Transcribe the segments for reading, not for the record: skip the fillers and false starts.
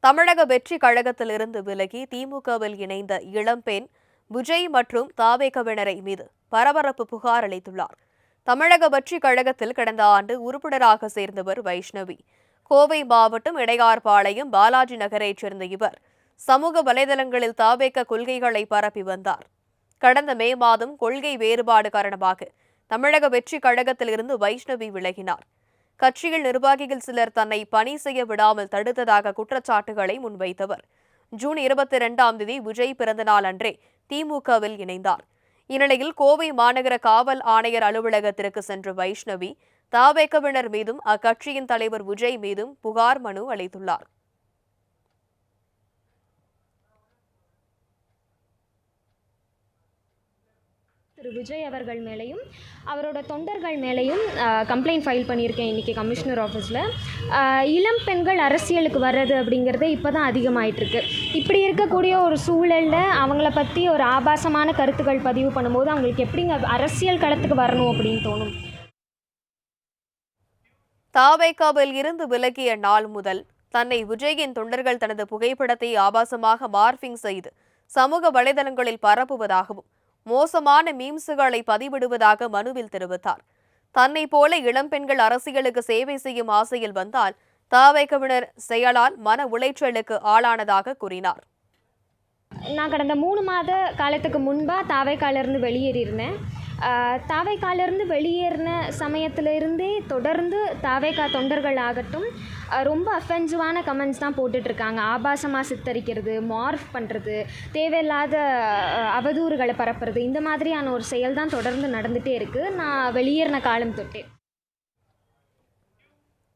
தமிழக வெற்றி கழகத்திலிருந்து விலகி திமுகவில் இணைந்த இளம்பெண் விஜய் மற்றும் தாவேகவினரை மீது பரபரப்பு புகார் அளித்துள்ளார். தமிழக வெற்றி கழகத்தில் கடந்த ஆண்டு உறுப்பினராக சேர்ந்தவர் வைஷ்ணவி. கோவை மாவட்டம் இடையார்பாளையம் பாலாஜி நகரைச் சேர்ந்த இவர் சமூக வலைதளங்களில் தாவேக கொள்கைகளை பரப்பி வந்தார். கடந்த மே மாதம் கொள்கை வேறுபாடு காரணமாக தமிழக வெற்றி கழகத்தில் இருந்து வைஷ்ணவி விலகினார். கட்சியில் நிர்வாகிகள் சிலர் தன்னை பணி செய்ய விடாமல் தடுத்ததாக குற்றச்சாட்டுகளை முன்வைத்தவர். ஜூன் 22 விஜய் பிறந்தநாள் அன்றே திமுகவில் இணைந்தார். இந்நிலையில் கோவை மாநகர காவல் ஆணையர் அலுவலகத்திற்கு சென்ற வைஷ்ணவி தாவேகவினர் மீதும் அக்கட்சியின் தலைவர் விஜய் மீதும் புகார் மனு அளித்துள்ளார். திரு விஜய் அவர்கள் மேலேயும் அவரோட தொண்டர்கள் மேலேயும் கம்ப்ளைண்ட் ஃபைல் பண்ணியிருக்கேன் இன்றைக்கி கமிஷனர் ஆஃபீஸில். இளம் பெண்கள் அரசியலுக்கு வர்றது அப்படிங்கிறது இப்போ தான் அதிகமாகிட்டுருக்கு. இப்படி இருக்கக்கூடிய ஒரு சூழலில் அவங்கள பற்றி ஒரு ஆபாசமான கருத்துக்கள் பதிவு பண்ணும்போது அவங்களுக்கு எப்படிங்க அரசியல் களத்துக்கு வரணும் அப்படின்னு தோணும்? தாவேகாவில் இருந்து விலகிய நாள் முதல் தன்னை விஜயின் தொண்டர்கள் தனது புகைப்படத்தை ஆபாசமாக மார்பிங் செய்து சமூக வலைதளங்களில் பரப்புவதாகவும் மோசமான மீம்ஸுகளை பதிவிடுவதாக மனுவில் தெரிவித்தார். தன்னை போல இளம்பெண்கள் அரசியலுக்கு சேவை செய்யும் ஆசையில் வந்தால் தாவேகவினர் செயலால் மன உளைச்சலுக்கு ஆளானதாக கூறினார். நான் கடந்த 3 மாத காலத்துக்கு முன்பாக தாவேகாலிருந்து வெளியேறியிருந்தேன். தாவேகாலிருந்து வெளியேறின சமயத்திலிருந்தே தொடர்ந்து தாவேகா தொண்டர்கள் ஆகட்டும் ரொம்ப அஃபென்சிவான கமெண்ட்ஸ் தான் போட்டுட்ருக்காங்க. ஆபாசமாக சித்தரிக்கிறது, மார்ஃப் பண்ணுறது, தேவையில்லாத அவதூறுகளை பரப்புறது, இந்த மாதிரியான ஒரு செயல் தான் தொடர்ந்து நடந்துகிட்டே இருக்குது நான் வெளியேறின காலம் தொட்டே.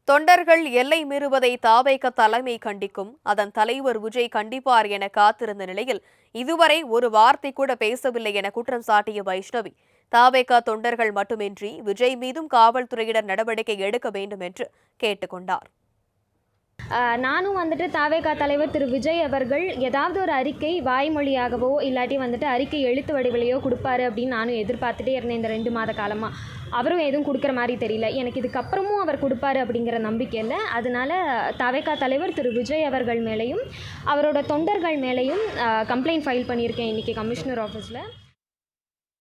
தொண்டர்கள் எல்லை மீறுவதை தாவேக தலைமை கண்டிக்கும், அதன் தலைவர் விஜய் கண்டிப்பார் என காத்திருந்த நிலையில் இதுவரை ஒரு வார்த்தை கூட பேசவில்லை என குற்றம் சாட்டிய வைஷ்ணவி தாவேக தொண்டர்கள் மட்டுமின்றி விஜய் மீதும் காவல்துறையினர் நடவடிக்கை எடுக்க வேண்டும் என்று கேட்டுக்கொண்டார். நானும் தாவேகா தலைவர் திரு விஜய் அவர்கள் ஏதாவது ஒரு அறிக்கை வாய்மொழியாகவோ இல்லாட்டி அறிக்கை எழுத்து வடிவிலையோ கொடுப்பாரு அப்படின்னு நானும் எதிர்பார்த்துட்டே இருந்தேன் இந்த 2 மாத காலமாக. அவரும் எதுவும் கொடுக்குற மாதிரி தெரியல. எனக்கு இதுக்கப்புறமும் அவர் கொடுப்பாரு அப்படிங்கிற நம்பிக்கை இல்லை. அதனால தாவேகா தலைவர் திரு விஜய் அவர்கள் மேலேயும் அவரோட தொண்டர்கள் மேலேயும் கம்ப்ளைண்ட் ஃபைல் பண்ணியிருக்கேன் இன்றைக்கி கமிஷனர் ஆஃபீஸில்.